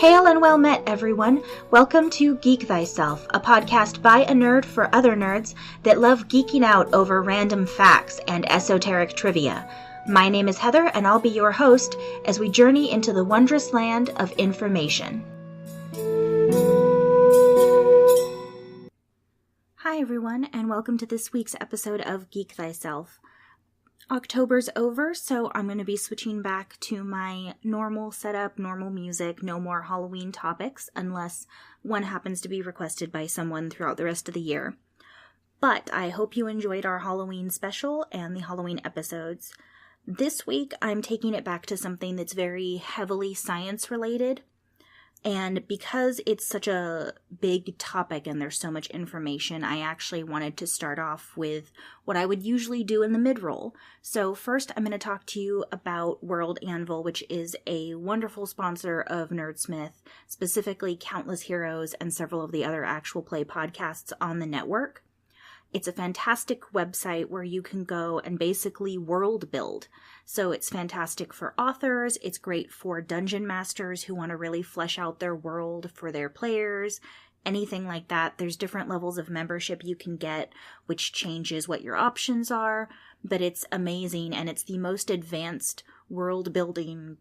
Hail and well met, everyone. Welcome to Geek Thyself, a podcast by a nerd for other nerds that love geeking out over random facts and esoteric trivia. My name is Heather, and I'll be your host as we journey into the wondrous land of information. Hi, everyone, and welcome to this week's episode of Geek Thyself. October's over, so I'm going to be switching back to my normal setup, normal music, no more Halloween topics, unless one happens to be requested by someone throughout the rest of the year. But I hope you enjoyed our Halloween special and the Halloween episodes. This week, I'm taking it back to something that's very heavily science-related. And because it's such a big topic and there's so much information, I actually wanted to start off with what I would usually do in the mid-roll. So first, I'm going to talk to you about World Anvil, which is a wonderful sponsor of Nerdsmith, specifically Countless Heroes and several of the other actual play podcasts on the network. It's a fantastic website where you can go and basically world build. So it's fantastic for authors, it's great for dungeon masters who want to really flesh out their world for their players, anything like that. There's different levels of membership you can get, which changes what your options are, but it's amazing and it's the most advanced world building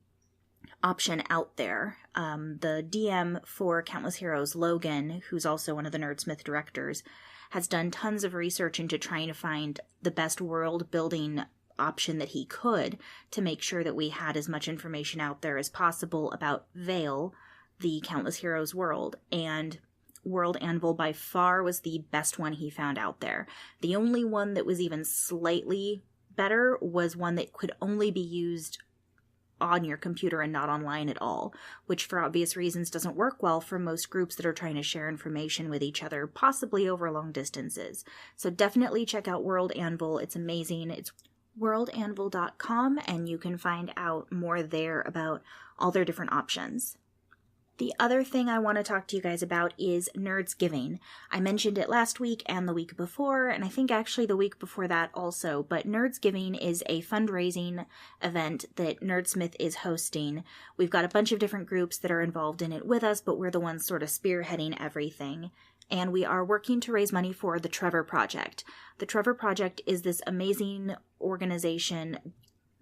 option out there. The DM for Countless Heroes, Logan, who's also one of the Nerdsmith directors, has done tons of research into trying to find the best world building option that he could to make sure that we had as much information out there as possible about Vale, the Countless Heroes world, and World Anvil by far was the best one he found out there. The only one that was even slightly better was one that could only be used on your computer and not online at all, which for obvious reasons doesn't work well for most groups that are trying to share information with each other, possibly over long distances. So definitely check out World Anvil. It's amazing. It's worldanvil.com, and you can find out more there about all their different options. The other thing I want to talk to you guys about is Nerds Giving. I mentioned it last week and the week before, and I think actually the week before that also, but Nerds Giving is a fundraising event that Nerdsmith is hosting. We've got a bunch of different groups that are involved in it with us, but we're the ones sort of spearheading everything. And we are working to raise money for the Trevor Project. The Trevor Project is this amazing organization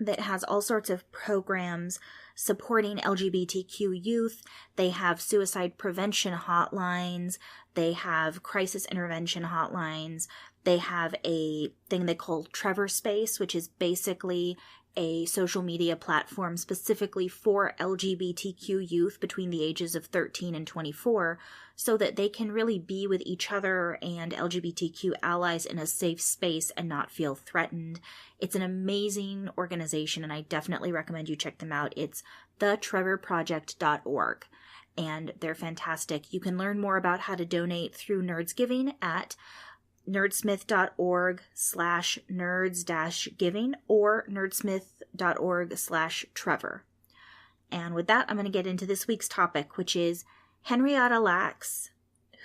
that has all sorts of programs supporting LGBTQ youth. They have suicide prevention hotlines. They have crisis intervention hotlines. They have a thing they call Trevor Space, which is basically a social media platform specifically for LGBTQ youth between the ages of 13 and 24, so that they can really be with each other and LGBTQ allies in a safe space and not feel threatened. It's an amazing organization, and I definitely recommend you check them out. It's thetrevorproject.org, and they're fantastic. You can learn more about how to donate through Nerds Giving at nerdsmith.org/nerds-giving or nerdsmith.org/Trevor. And with that, I'm going to get into this week's topic, which is Henrietta Lacks,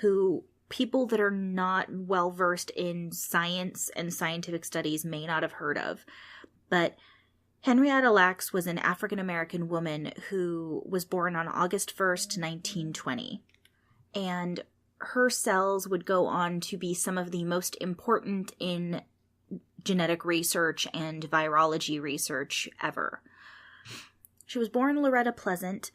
who people that are not well versed in science and scientific studies may not have heard of. But Henrietta Lacks was an African-American woman who was born on August 1st, 1920. And her cells would go on to be some of the most important in genetic research and virology research ever. She was born Loretta Pleasant,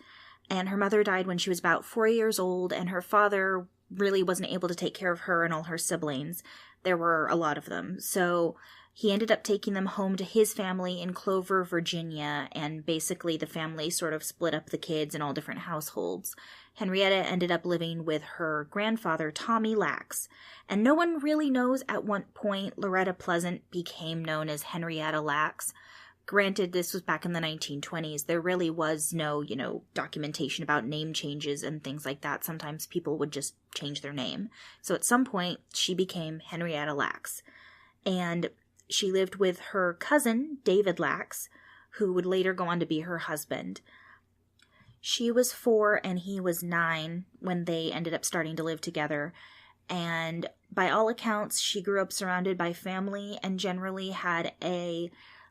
and her mother died when she was about 4 years old, and her father really wasn't able to take care of her and all her siblings. There were a lot of them, so he ended up taking them home to his family in Clover, Virginia, and basically the family sort of split up the kids in all different households. Henrietta ended up living with her grandfather, Tommy Lacks, and no one really knows at what point Loretta Pleasant became known as Henrietta Lacks. Granted, this was back in the 1920s. There really was no, documentation about name changes and things like that. Sometimes people would just change their name. So at some point, she became Henrietta Lacks. And she lived with her cousin, David Lacks, who would later go on to be her husband. She was 4 and he was 9 when they ended up starting to live together. And by all accounts, she grew up surrounded by family and generally had a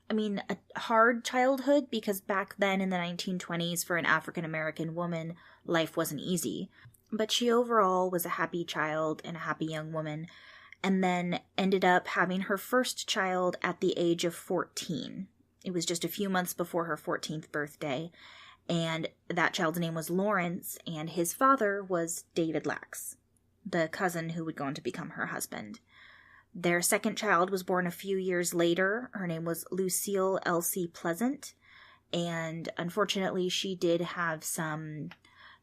a hard childhood, because back then in the 1920s, for an African American woman, life wasn't easy. But she overall was a happy child and a happy young woman, and then ended up having her first child at the age of 14. It was just a few months before her 14th birthday, and that child's name was Lawrence, and his father was David Lacks, the cousin who would go on to become her husband. Their second child was born a few years later. Her name was Lucille Elsie Pleasant, and unfortunately she did have some,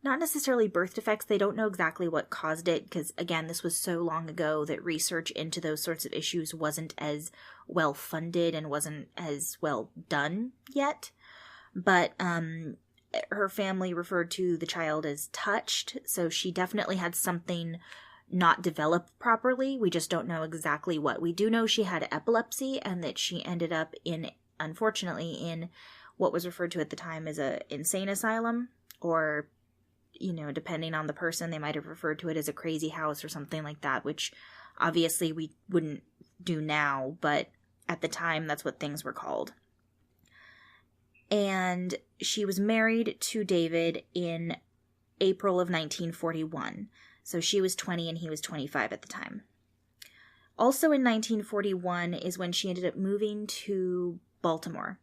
not necessarily birth defects. They don't know exactly what caused it, because again, this was so long ago that research into those sorts of issues wasn't as well funded and wasn't as well done yet. But her family referred to the child as touched, so she definitely had something not developed properly. We just don't know exactly what. We do know she had epilepsy, and that she ended up unfortunately, in what was referred to at the time as a insane asylum, or, depending on the person, they might have referred to it as a crazy house or something like that, which obviously we wouldn't do now, but at the time that's what things were called. And she was married to David in April of 1941. So she was 20 and he was 25 at the time. Also in 1941 is when she ended up moving to Baltimore.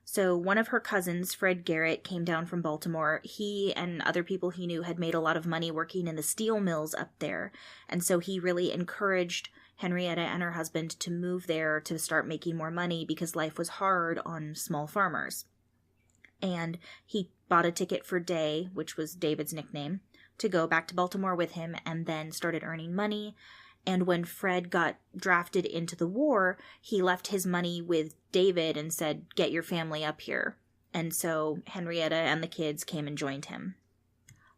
So one of her cousins, Fred Garrett, came down from Baltimore. He and other people he knew had made a lot of money working in the steel mills up there. And so he really encouraged Henrietta and her husband to move there to start making more money, because life was hard on small farmers. And he bought a ticket for Day, which was David's nickname, to go back to Baltimore with him, and then started earning money. And when Fred got drafted into the war, he left his money with David and said, "Get your family up here." And so Henrietta and the kids came and joined him.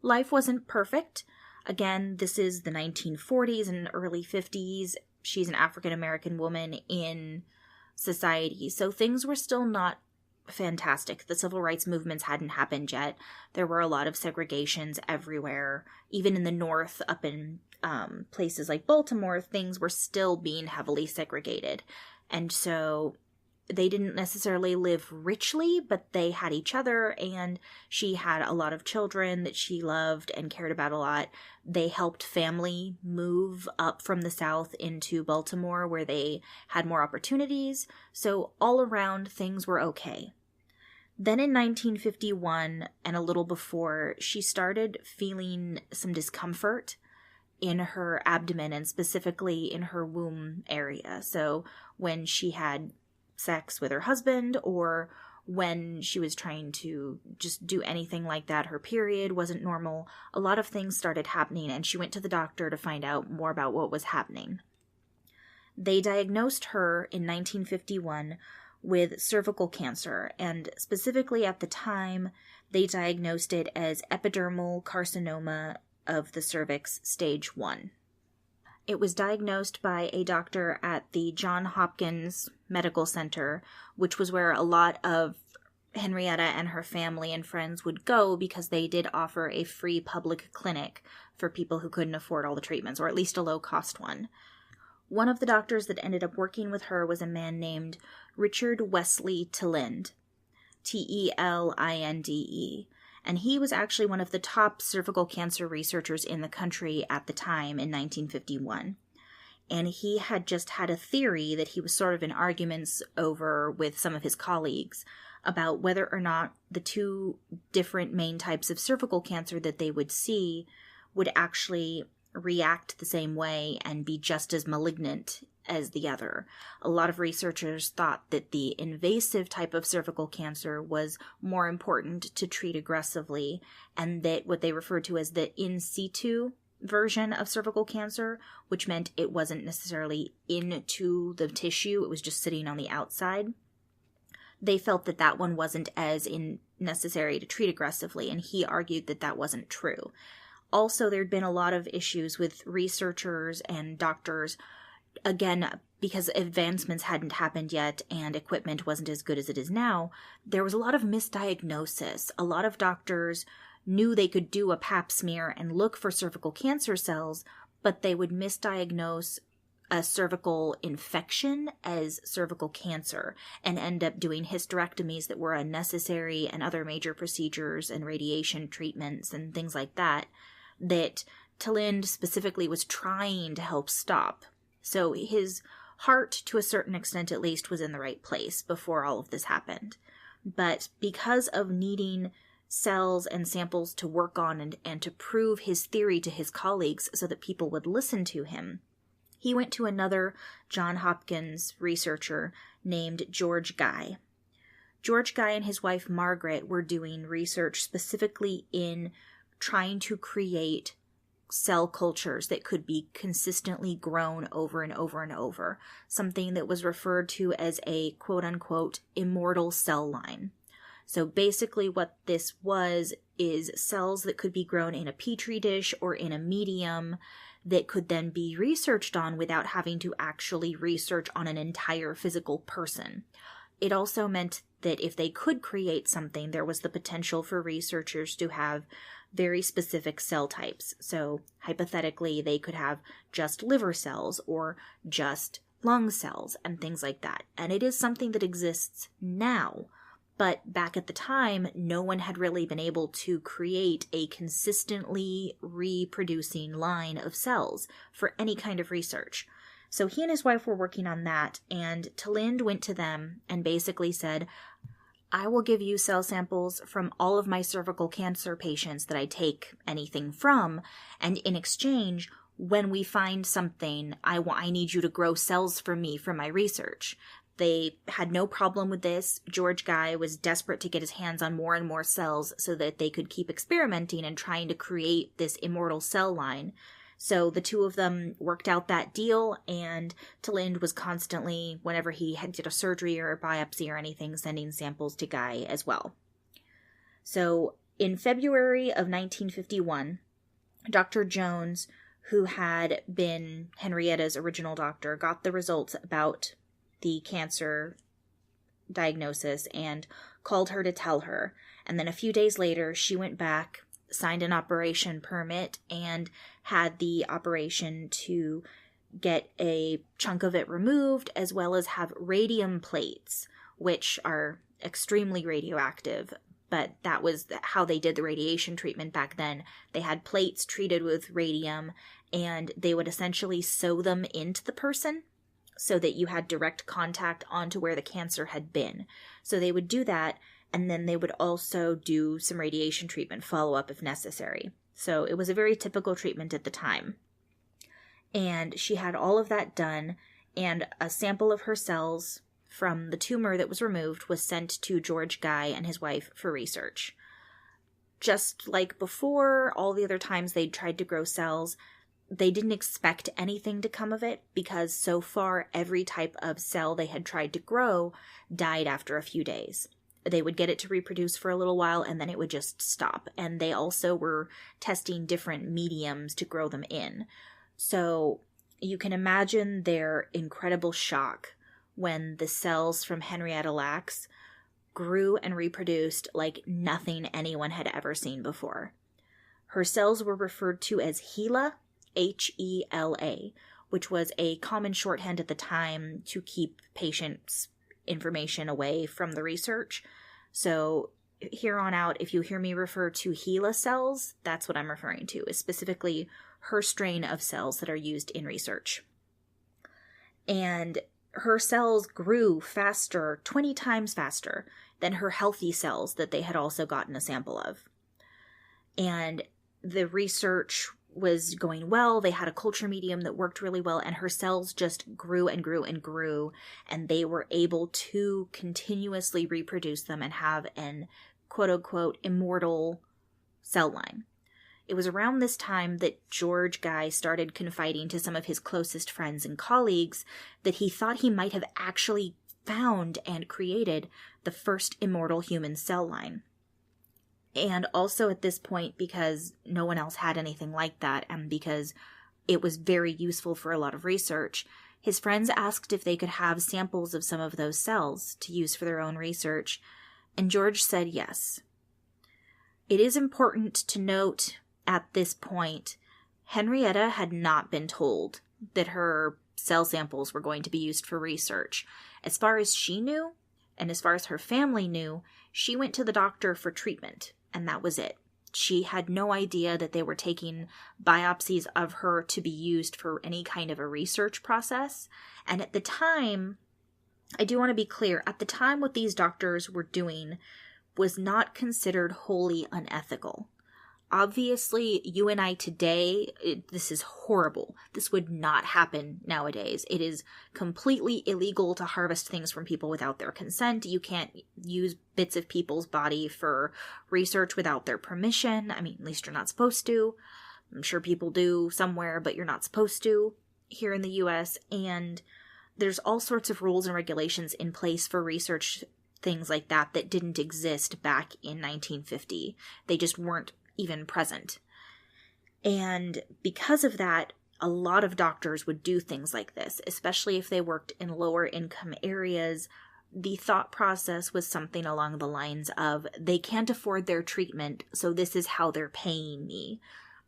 Life wasn't perfect. Again, this is the 1940s and early 50s. She's an African American woman in society, so things were still not fantastic. The civil rights movements hadn't happened yet. There were a lot of segregations everywhere. Even in the North, up in places like Baltimore, things were still being heavily segregated. And so they didn't necessarily live richly, but they had each other, and she had a lot of children that she loved and cared about a lot. They helped family move up from the South into Baltimore, where they had more opportunities. So all around, things were okay. Then in 1951, and a little before, she started feeling some discomfort in her abdomen, and specifically in her womb area. So when she had sex with her husband, or when she was trying to just do anything like that, her period wasn't normal. A lot of things started happening, and she went to the doctor to find out more about what was happening. They diagnosed her in 1951 with cervical cancer, and specifically at the time, they diagnosed it as epidermal carcinoma of the cervix, stage 1. It was diagnosed by a doctor at the Johns Hopkins Medical Center, which was where a lot of Henrietta and her family and friends would go, because they did offer a free public clinic for people who couldn't afford all the treatments, or at least a low-cost one. One of the doctors that ended up working with her was a man named Richard Wesley Telind, Telinde, and he was actually one of the top cervical cancer researchers in the country at the time in 1951. And he had just had a theory that he was sort of in arguments over with some of his colleagues about whether or not the two different main types of cervical cancer that they would see would actually react the same way and be just as malignant as the other. A lot of researchers thought that the invasive type of cervical cancer was more important to treat aggressively, and that what they referred to as the in situ version of cervical cancer, which meant it wasn't necessarily into the tissue, it was just sitting on the outside. They felt that that one wasn't as necessary to treat aggressively, and he argued that that wasn't true. Also, there'd been a lot of issues with researchers and doctors, again, because advancements hadn't happened yet and equipment wasn't as good as it is now. There was a lot of misdiagnosis. A lot of doctors knew they could do a pap smear and look for cervical cancer cells, but they would misdiagnose a cervical infection as cervical cancer and end up doing hysterectomies that were unnecessary and other major procedures and radiation treatments and things like that Talind specifically was trying to help stop. So his heart, to a certain extent at least, was in the right place before all of this happened. But because of needing cells and samples to work on and to prove his theory to his colleagues so that people would listen to him, he went to another Johns Hopkins researcher named George Guy. George Guy and his wife Margaret were doing research specifically in trying to create cell cultures that could be consistently grown over and over and over, something that was referred to as a quote-unquote immortal cell line. So basically what this was is cells that could be grown in a petri dish or in a medium that could then be researched on without having to actually research on an entire physical person. It also meant that if they could create something, there was the potential for researchers to have very specific cell types. So hypothetically, they could have just liver cells or just lung cells and things like that. And it is something that exists now. But back at the time, no one had really been able to create a consistently reproducing line of cells for any kind of research. So he and his wife were working on that, and Talind went to them and basically said, I will give you cell samples from all of my cervical cancer patients that I take anything from, and in exchange, when we find something, I need you to grow cells for me for my research. They had no problem with this. George Guy was desperate to get his hands on more and more cells so that they could keep experimenting and trying to create this immortal cell line. So the two of them worked out that deal, and Talind was constantly, whenever he did a surgery or a biopsy or anything, sending samples to Guy as well. So in February of 1951, Dr. Jones, who had been Henrietta's original doctor, got the results about the cancer diagnosis and called her to tell her. And then a few days later, she went back, signed an operation permit, and had the operation to get a chunk of it removed, as well as have radium plates, which are extremely radioactive. But that was how they did the radiation treatment back then. They had plates treated with radium, and they would essentially sew them into the person so that you had direct contact onto where the cancer had been. So they would do that, and then they would also do some radiation treatment follow-up if necessary. So it was a very typical treatment at the time. And she had all of that done, and a sample of her cells from the tumor that was removed was sent to George Guy and his wife for research. Just like before, all the other times they'd tried to grow cells, they didn't expect anything to come of it because so far every type of cell they had tried to grow died after a few days. They would get it to reproduce for a little while and then it would just stop. And they also were testing different mediums to grow them in. So you can imagine their incredible shock when the cells from Henrietta Lacks grew and reproduced like nothing anyone had ever seen before. Her cells were referred to as HeLa, HeLa, which was a common shorthand at the time to keep patients' information away from the research. So here on out, if you hear me refer to HeLa cells, that's what I'm referring to, is specifically her strain of cells that are used in research. And her cells grew faster, 20 times faster, than her healthy cells that they had also gotten a sample of. And the research was going well. They had a culture medium that worked really well, and her cells just grew and grew and grew, and they were able to continuously reproduce them and have an quote-unquote immortal cell line. It was around this time that George Guy started confiding to some of his closest friends and colleagues that he thought he might have actually found and created the first immortal human cell line. And also at this point, because no one else had anything like that, and because it was very useful for a lot of research, his friends asked if they could have samples of some of those cells to use for their own research, and George said yes. It is important to note at this point, Henrietta had not been told that her cell samples were going to be used for research. As far as she knew, and as far as her family knew, she went to the doctor for treatment, and that was it. She had no idea that they were taking biopsies of her to be used for any kind of a research process. And at the time, I do want to be clear, at the time what these doctors were doing was not considered wholly unethical. Obviously, you and I today, this is horrible. This would not happen nowadays. It is completely illegal to harvest things from people without their consent. You can't use bits of people's body for research without their permission. I mean, at least you're not supposed to. I'm sure people do somewhere, but you're not supposed to here in the US. And there's all sorts of rules and regulations in place for research, things like that didn't exist back in 1950. They just weren't even present. And because of that, a lot of doctors would do things like this, especially if they worked in lower income areas. The thought process was something along the lines of, they can't afford their treatment, so this is how they're paying me.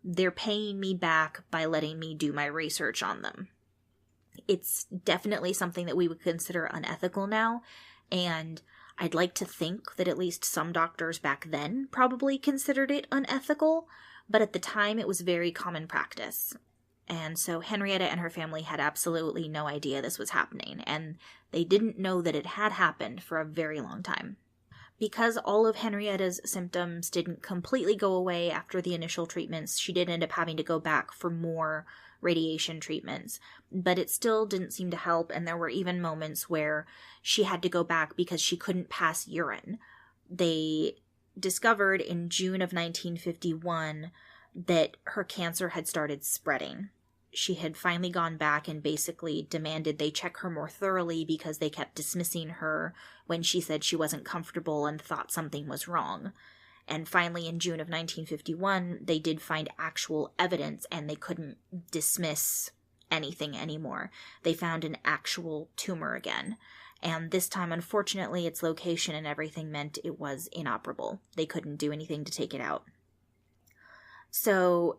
They're paying me back by letting me do my research on them. It's definitely something that we would consider unethical now, and I'd like to think that at least some doctors back then probably considered it unethical, but at the time it was very common practice. And so Henrietta and her family had absolutely no idea this was happening, and they didn't know that it had happened for a very long time. Because all of Henrietta's symptoms didn't completely go away after the initial treatments, she did end up having to go back for more radiation treatments, but it still didn't seem to help, and there were even moments where she had to go back because she couldn't pass urine. They discovered in June of 1951 that her cancer had started spreading. She had finally gone back and basically demanded they check her more thoroughly because they kept dismissing her when she said she wasn't comfortable and thought something was wrong. And finally, in June of 1951, they did find actual evidence, and they couldn't dismiss anything anymore. They found an actual tumor again. And this time, unfortunately, its location and everything meant it was inoperable. They couldn't do anything to take it out. So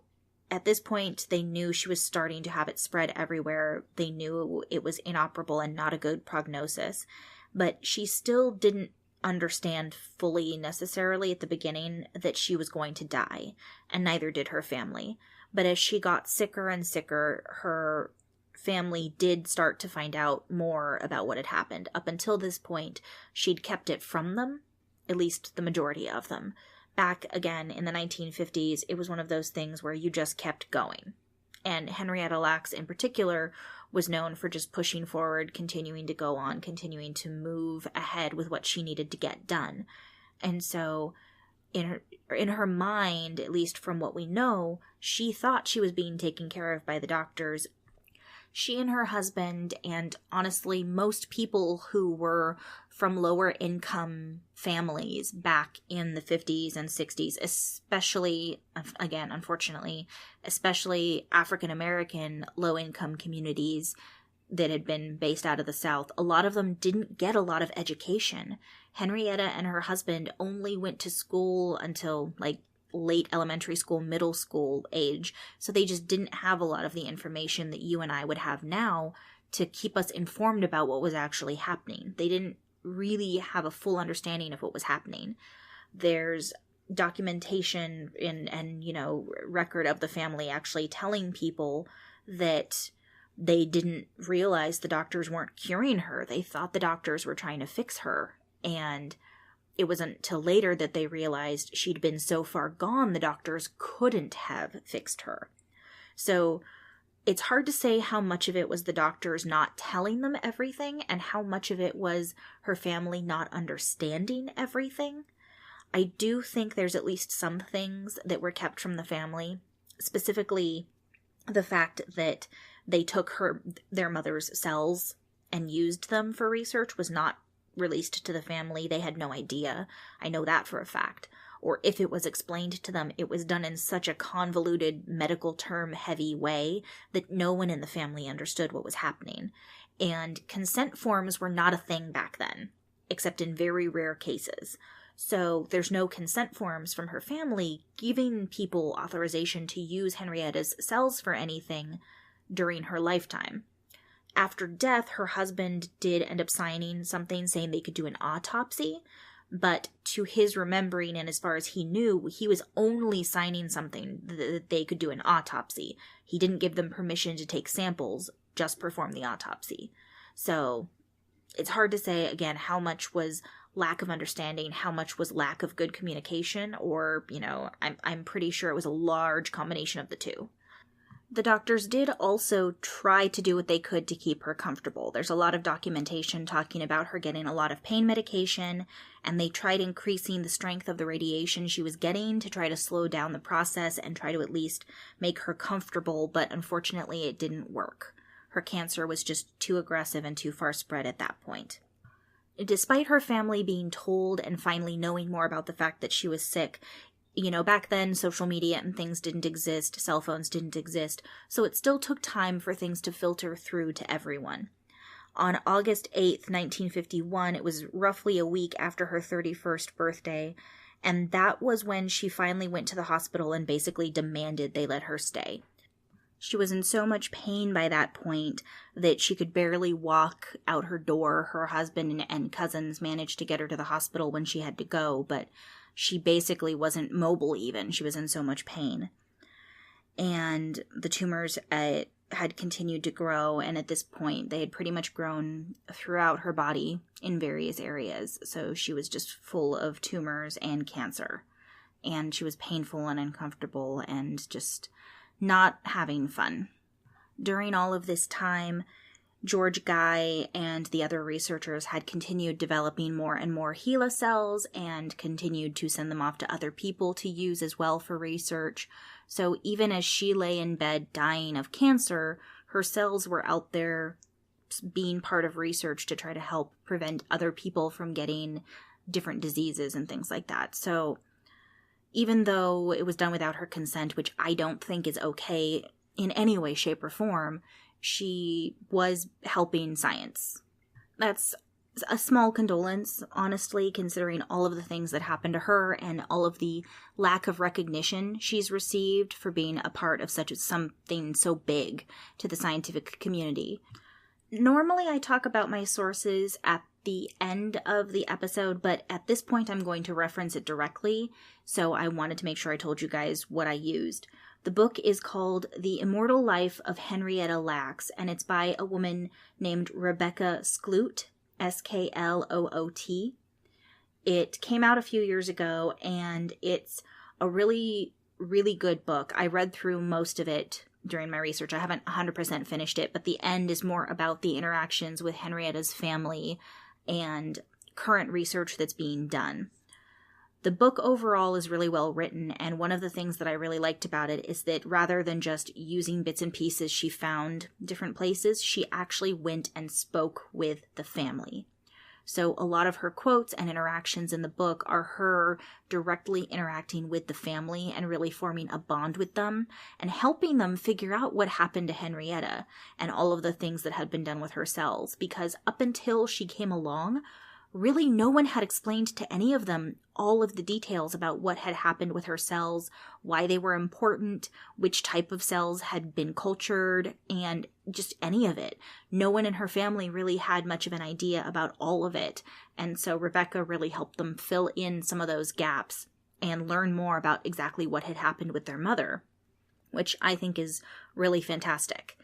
at this point, they knew she was starting to have it spread everywhere. They knew it was inoperable and not a good prognosis. But she still didn't understand fully necessarily at the beginning that she was going to die, and neither did her family. But as she got sicker and sicker, her family did start to find out more about what had happened. Up until this point, she'd kept it from them, at least the majority of them. Back again in the 1950s, it was one of those things where you just kept going. And Henrietta Lacks in particular was known for just pushing forward, continuing to go on, continuing to move ahead with what she needed to get done. And so in her mind, at least from what we know, she thought she was being taken care of by the doctors. She and her husband, and honestly most people who were from lower income families back in the 50s and 60s, especially, again, unfortunately, especially African American low income communities that had been based out of the South, a lot of them didn't get a lot of education. Henrietta and her husband only went to school until late elementary school, middle school age. So they just didn't have a lot of the information that you and I would have now to keep us informed about what was actually happening. They didn't really have a full understanding of what was happening. There's documentation and record of the family actually telling people that they didn't realize the doctors weren't curing her. They thought the doctors were trying to fix her. And it wasn't until later that they realized she'd been so far gone the doctors couldn't have fixed her. So it's hard to say how much of it was the doctors not telling them everything and how much of it was her family not understanding everything. I do think there's at least some things that were kept from the family, specifically the fact that they took their mother's cells and used them for research was not released to the family. They had no idea. I know that for a fact. Or if it was explained to them, it was done in such a convoluted, medical term heavy way that no one in the family understood what was happening. And consent forms were not a thing back then, except in very rare cases. So there's no consent forms from her family giving people authorization to use Henrietta's cells for anything during her lifetime. After death, her husband did end up signing something saying they could do an autopsy, but to his remembering and as far as he knew, he was only signing something that they could do an autopsy. He didn't give them permission to take samples, just perform the autopsy. So it's hard to say, again, how much was lack of understanding, how much was lack of good communication, or, I'm pretty sure it was a large combination of the two. The doctors did also try to do what they could to keep her comfortable. There's a lot of documentation talking about her getting a lot of pain medication, and they tried increasing the strength of the radiation she was getting to try to slow down the process and try to at least make her comfortable, but unfortunately it didn't work. Her cancer was just too aggressive and too far spread at that point. Despite her family being told and finally knowing more about the fact that she was sick, back then social media and things didn't exist, cell phones didn't exist, so it still took time for things to filter through to everyone. On August 8th, 1951, it was roughly a week after her 31st birthday, and that was when she finally went to the hospital and basically demanded they let her stay. She was in so much pain by that point that she could barely walk out her door. Her husband and cousins managed to get her to the hospital when she had to go, but she basically wasn't mobile even. She was in so much pain. And the tumors had continued to grow, and at this point they had pretty much grown throughout her body in various areas. So she was just full of tumors and cancer. And she was painful and uncomfortable and just not having fun. During all of this time, George Guy and the other researchers had continued developing more and more HeLa cells and continued to send them off to other people to use as well for research. So even as she lay in bed dying of cancer, her cells were out there being part of research to try to help prevent other people from getting different diseases and things like that. So even though it was done without her consent, which I don't think is okay in any way, shape, or form, she was helping science. That's a small condolence, honestly, considering all of the things that happened to her and all of the lack of recognition she's received for being a part of something so big to the scientific community. Normally, I talk about my sources at the end of the episode, but at this point I'm going to reference it directly, so I wanted to make sure I told you guys what I used. The book is called The Immortal Life of Henrietta Lacks, and it's by a woman named Rebecca Skloot, Skloot. It came out a few years ago, and it's a really, really good book. I read through most of it during my research. I haven't 100% finished it, but the end is more about the interactions with Henrietta's family and current research that's being done. The book overall is really well written, and one of the things that I really liked about it is that rather than just using bits and pieces she found different places, she actually went and spoke with the family. So a lot of her quotes and interactions in the book are her directly interacting with the family and really forming a bond with them and helping them figure out what happened to Henrietta and all of the things that had been done with her cells. Because up until she came along, really no one had explained to any of them all of the details about what had happened with her cells, why they were important, which type of cells had been cultured, and just any of it. No one in her family really had much of an idea about all of it, and so Rebecca really helped them fill in some of those gaps and learn more about exactly what had happened with their mother, which I think is really fantastic.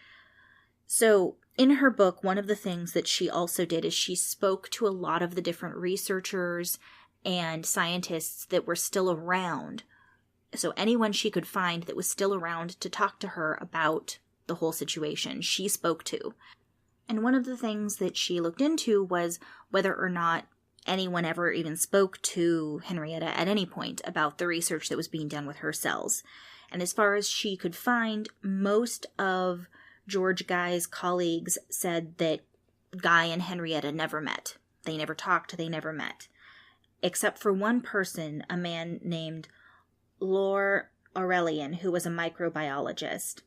So in her book, one of the things that she also did is she spoke to a lot of the different researchers and scientists that were still around. So anyone she could find that was still around to talk to her about the whole situation, she spoke to. And one of the things that she looked into was whether or not anyone ever even spoke to Henrietta at any point about the research that was being done with her cells. And as far as she could find, most of George Guy's colleagues said that Guy and Henrietta never met. They never talked, they never met. Except for one person, a man named Lore Aurelian, who was a microbiologist.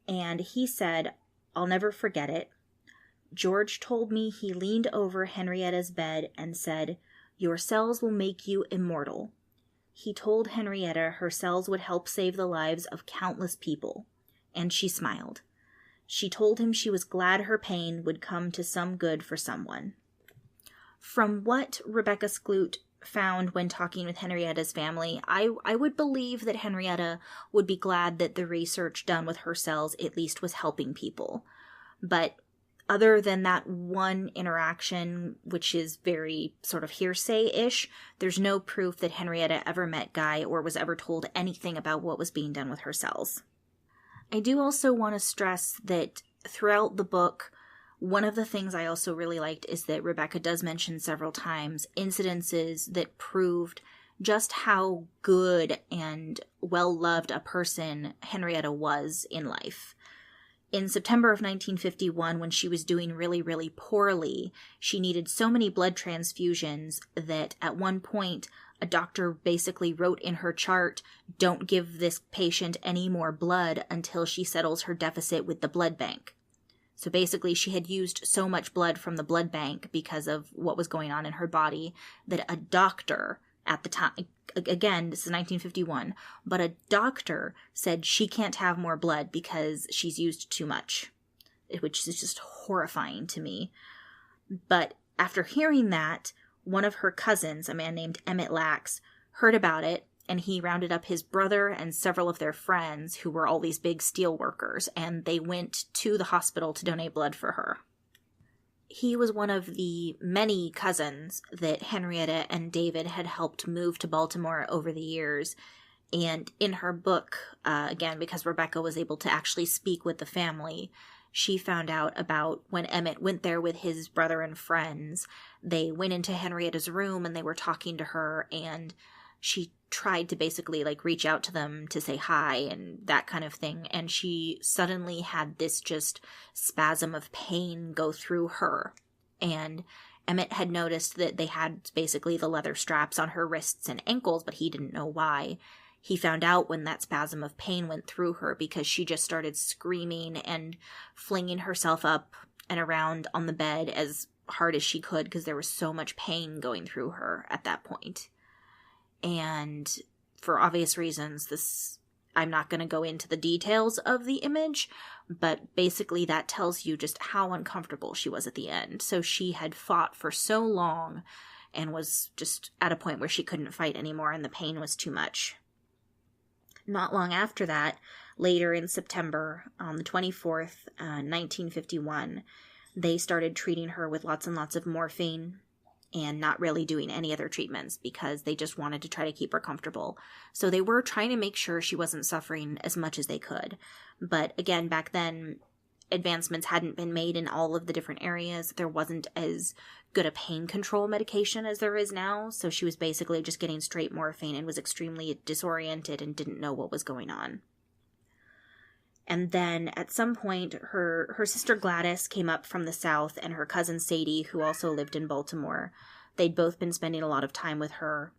And he said, "I'll never forget it. George told me he leaned over Henrietta's bed and said, 'Your cells will make you immortal.' He told Henrietta her cells would help save the lives of countless people. And she smiled. She told him she was glad her pain would come to some good for someone. From what Rebecca Skloot found when talking with Henrietta's family, I would believe that Henrietta would be glad that the research done with her cells at least was helping people. But other than that one interaction, which is very sort of hearsay-ish, there's no proof that Henrietta ever met Guy or was ever told anything about what was being done with her cells. I do also want to stress that throughout the book, one of the things I also really liked is that Rebecca does mention several times incidences that proved just how good and well-loved a person Henrietta was in life. In September of 1951, when she was doing really, really poorly, she needed so many blood transfusions that at one point, a doctor basically wrote in her chart, "Don't give this patient any more blood until she settles her deficit with the blood bank." So basically, she had used so much blood from the blood bank because of what was going on in her body that a doctor at the time, again, this is 1951, but a doctor said she can't have more blood because she's used too much, which is just horrifying to me. But after hearing that, one of her cousins, a man named Henrietta Lacks, heard about it, and he rounded up his brother and several of their friends who were all these big steel workers, and they went to the hospital to donate blood for her. He was one of the many cousins that Henrietta and David had helped move to Baltimore over the years. And in her book, again, because Rebecca was able to actually speak with the family, she found out about when Emmett went there with his brother and friends. They went into Henrietta's room and they were talking to her, and she tried to basically reach out to them to say hi and that kind of thing. And she suddenly had this just spasm of pain go through her. And Emmett had noticed that they had basically the leather straps on her wrists and ankles, but he didn't know why. He found out when that spasm of pain went through her because she just started screaming and flinging herself up and around on the bed as hard as she could because there was so much pain going through her at that point. And for obvious reasons, I'm not going to go into the details of the image, but basically that tells you just how uncomfortable she was at the end. So she had fought for so long and was just at a point where she couldn't fight anymore and the pain was too much. Not long after that, later in September, on the 24th, 1951, they started treating her with lots and lots of morphine and not really doing any other treatments because they just wanted to try to keep her comfortable. So they were trying to make sure she wasn't suffering as much as they could. But again, back then, advancements hadn't been made in all of the different areas. There wasn't as good a pain control medication as there is now. So she was basically just getting straight morphine and was extremely disoriented and didn't know what was going on. And then at some point, her sister Gladys came up from the South, and her cousin Sadie, who also lived in Baltimore. They'd both been spending a lot of time with her.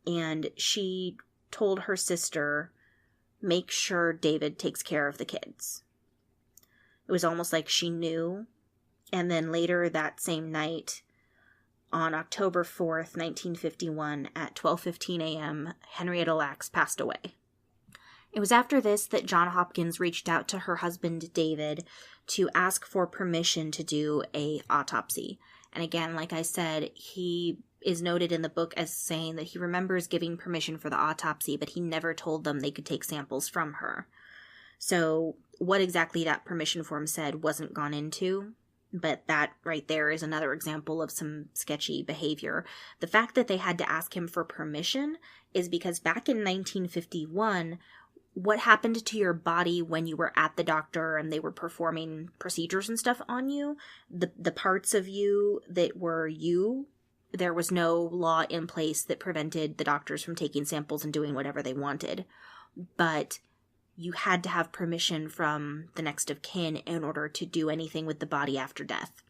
And she told her sister, make sure David takes care of the kids. It was almost like she knew. And then later that same night, on October 4th, 1951, at 12:15 a.m., Henrietta Lacks passed away. It was after this that John Hopkins reached out to her husband, David, to ask for permission to do an autopsy. And again, like I said, he is noted in the book as saying that he remembers giving permission for the autopsy, but he never told them they could take samples from her. So what exactly that permission form said wasn't gone into, but that right there is another example of some sketchy behavior. The fact that they had to ask him for permission is because back in 1951, what happened to your body when you were at the doctor and they were performing procedures and stuff on you, the parts of you that were you, there was no law in place that prevented the doctors from taking samples and doing whatever they wanted. But you had to have permission from the next of kin in order to do anything with the body after death.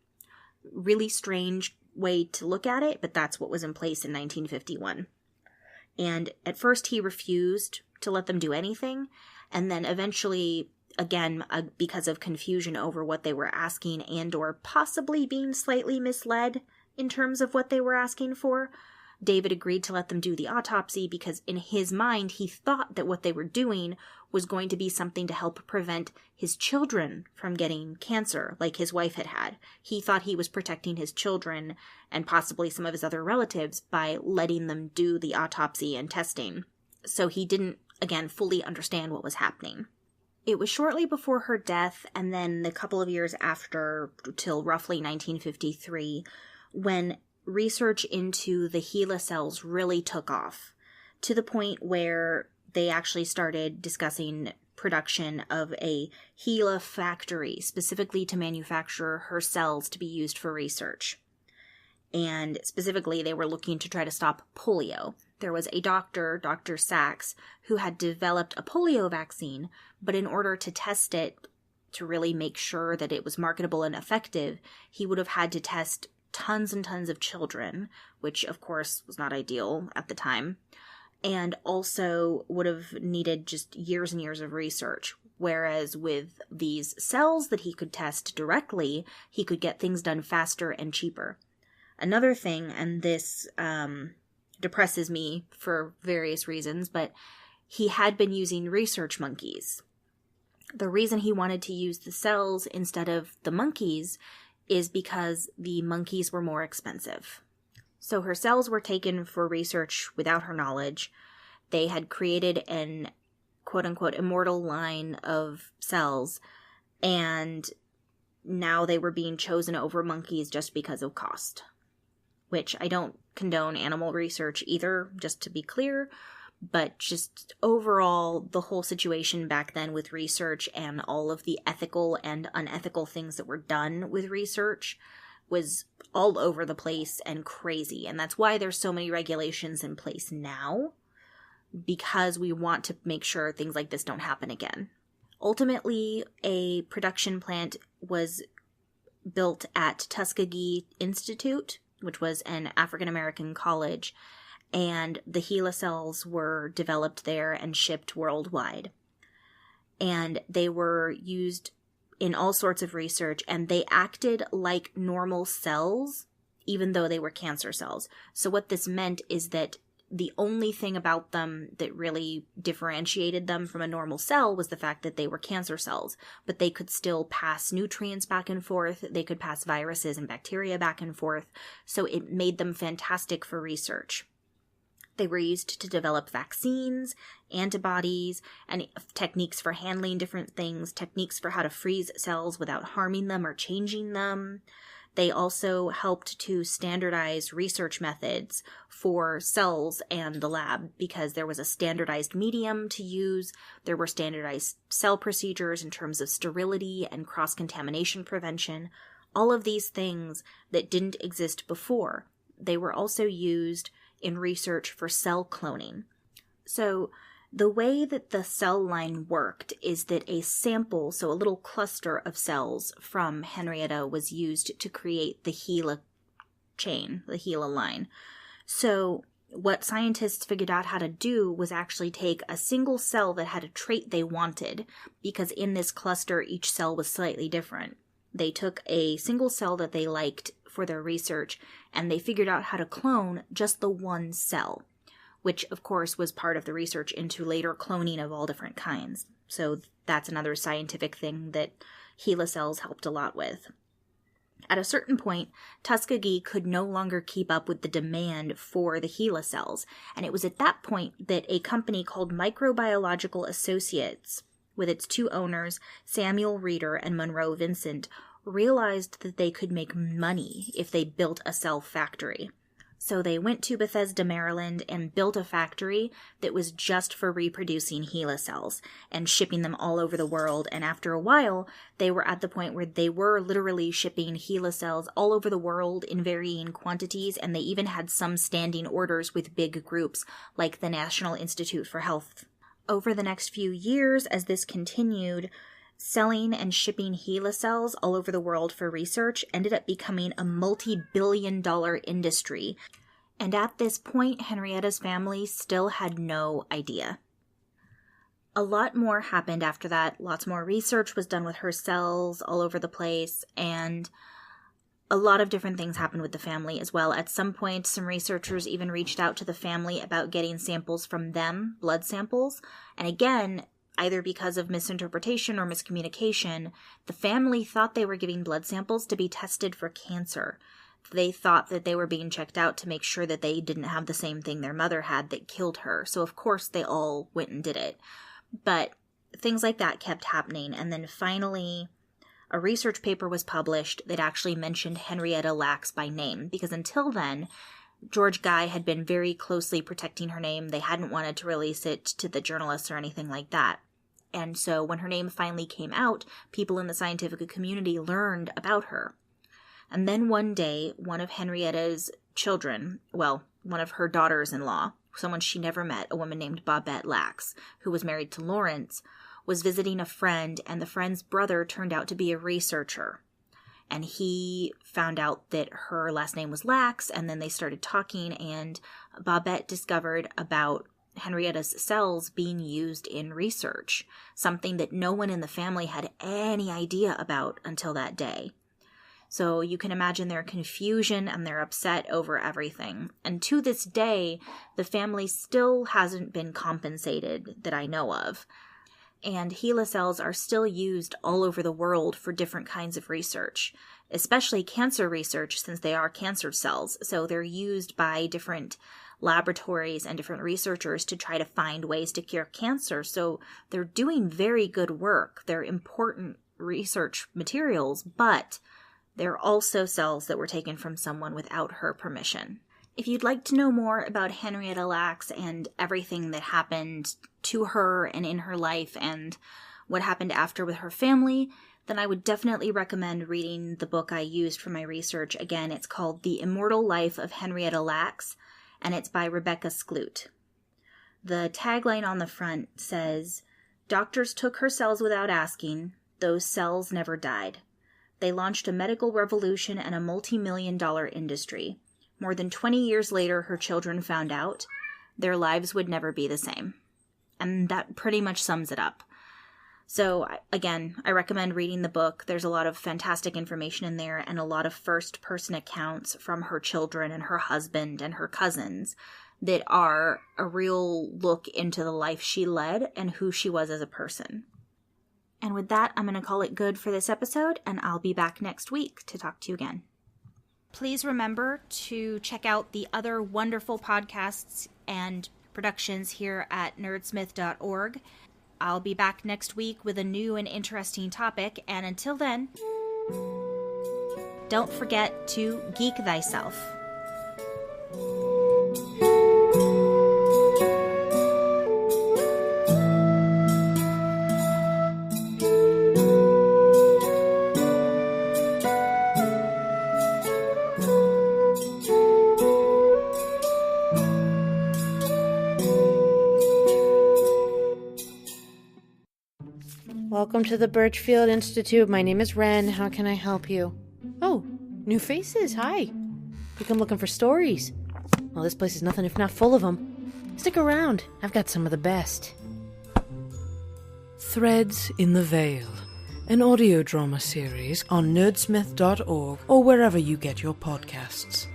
Really strange way to look at it, but that's what was in place in 1951. And at first he refused to let them do anything, and then eventually, again, because of confusion over what they were asking and or possibly being slightly misled in terms of what they were asking for, David agreed to let them do the autopsy because in his mind, he thought that what they were doing was going to be something to help prevent his children from getting cancer like his wife had had. He thought he was protecting his children and possibly some of his other relatives by letting them do the autopsy and testing. So he didn't, again, fully understand what was happening. It was shortly before her death, and then a couple of years after, till roughly 1953, when research into the HeLa cells really took off, to the point where they actually started discussing production of a HeLa factory, specifically to manufacture her cells to be used for research. And specifically, they were looking to try to stop polio. There was a doctor, Dr. Sachs, who had developed a polio vaccine, but in order to test it, to really make sure that it was marketable and effective, he would have had to test tons and tons of children, which of course was not ideal at the time, and also would have needed just years and years of research. Whereas with these cells that he could test directly, he could get things done faster and cheaper. Another thing, and this depresses me for various reasons, but he had been using research monkeys. The reason he wanted to use the cells instead of the monkeys is because the monkeys were more expensive. So her cells were taken for research without her knowledge. They had created an quote-unquote immortal line of cells, and now they were being chosen over monkeys just because of cost. Which I don't condone animal research either, just to be clear, but just overall, the whole situation back then with research and all of the ethical and unethical things that were done with research was all over the place and crazy. And that's why there's so many regulations in place now, because we want to make sure things like this don't happen again. Ultimately, a production plant was built at Tuskegee Institute, which was an African-American college, and the HeLa cells were developed there and shipped worldwide. And they were used in all sorts of research, and they acted like normal cells, even though they were cancer cells. So what this meant is that the only thing about them that really differentiated them from a normal cell was the fact that they were cancer cells, but they could still pass nutrients back and forth, they could pass viruses and bacteria back and forth, so it made them fantastic for research. They were used to develop vaccines, antibodies, and techniques for handling different things, techniques for how to freeze cells without harming them or changing them. They also helped to standardize research methods for cells and the lab because there was a standardized medium to use. There were standardized cell procedures in terms of sterility and cross-contamination prevention. All of these things that didn't exist before. They were also used in research for cell cloning. So the way that the cell line worked is that a sample, so a little cluster of cells from Henrietta, was used to create the HeLa chain, the HeLa line. So what scientists figured out how to do was actually take a single cell that had a trait they wanted, because in this cluster each cell was slightly different. They took a single cell that they liked for their research, and they figured out how to clone just the one cell, which of course was part of the research into later cloning of all different kinds. So that's another scientific thing that HeLa cells helped a lot with. At a certain point, Tuskegee could no longer keep up with the demand for the HeLa cells, and it was at that point that a company called Microbiological Associates, with its two owners, Samuel Reeder and Monroe Vincent, realized that they could make money if they built a cell factory. So they went to Bethesda, Maryland, and built a factory that was just for reproducing HeLa cells and shipping them all over the world. And after a while, they were at the point where they were literally shipping HeLa cells all over the world in varying quantities, and they even had some standing orders with big groups like the National Institute for Health. Over the next few years, as this continued, selling and shipping HeLa cells all over the world for research ended up becoming a multi-billion-dollar industry. And at this point, Henrietta's family still had no idea. A lot more happened after that. Lots more research was done with her cells all over the place. And a lot of different things happened with the family as well. At some point, some researchers even reached out to the family about getting samples from them, blood samples. And again, either because of misinterpretation or miscommunication, the family thought they were giving blood samples to be tested for cancer. They thought that they were being checked out to make sure that they didn't have the same thing their mother had that killed her. So of course they all went and did it. But things like that kept happening. And then finally, a research paper was published that actually mentioned Henrietta Lacks by name, because until then, George Guy had been very closely protecting her name. They hadn't wanted to release it to the journalists or anything like that. And so when her name finally came out, people in the scientific community learned about her. And then one day, one of Henrietta's children, well, one of her daughters-in-law, someone she never met, a woman named Babette Lacks, who was married to Lawrence, was visiting a friend, and the friend's brother turned out to be a researcher. And he found out that her last name was Lacks, and then they started talking, and Babette discovered about Henrietta's cells being used in research, something that no one in the family had any idea about until that day. So you can imagine their confusion and their upset over everything. And to this day, the family still hasn't been compensated that I know of. And HeLa cells are still used all over the world for different kinds of research, especially cancer research, since they are cancer cells. So they're used by different laboratories and different researchers to try to find ways to cure cancer. So they're doing very good work. They're important research materials, but they're also cells that were taken from someone without her permission. If you'd like to know more about Henrietta Lacks and everything that happened to her and in her life and what happened after with her family, then I would definitely recommend reading the book I used for my research. Again, it's called The Immortal Life of Henrietta Lacks, and it's by Rebecca Skloot. The tagline on the front says, "Doctors took her cells without asking. Those cells never died. They launched a medical revolution and a multi-million-dollar industry. More than 20 years later, her children found out their lives would never be the same." And that pretty much sums it up. So, again, I recommend reading the book. There's a lot of fantastic information in there and a lot of first-person accounts from her children and her husband and her cousins that are a real look into the life she led and who she was as a person. And with that, I'm going to call it good for this episode, and I'll be back next week to talk to you again. Please remember to check out the other wonderful podcasts and productions here at nerdsmith.org. I'll be back next week with a new and interesting topic, and until then, don't forget to geek thyself. Welcome to the Birchfield Institute. My name is Ren. How can I help you? Oh, new faces. Hi. You come looking for stories? Well, this place is nothing if not full of them. Stick around. I've got some of the best. Threads in the Veil, an audio drama series on nerdsmith.org or wherever you get your podcasts.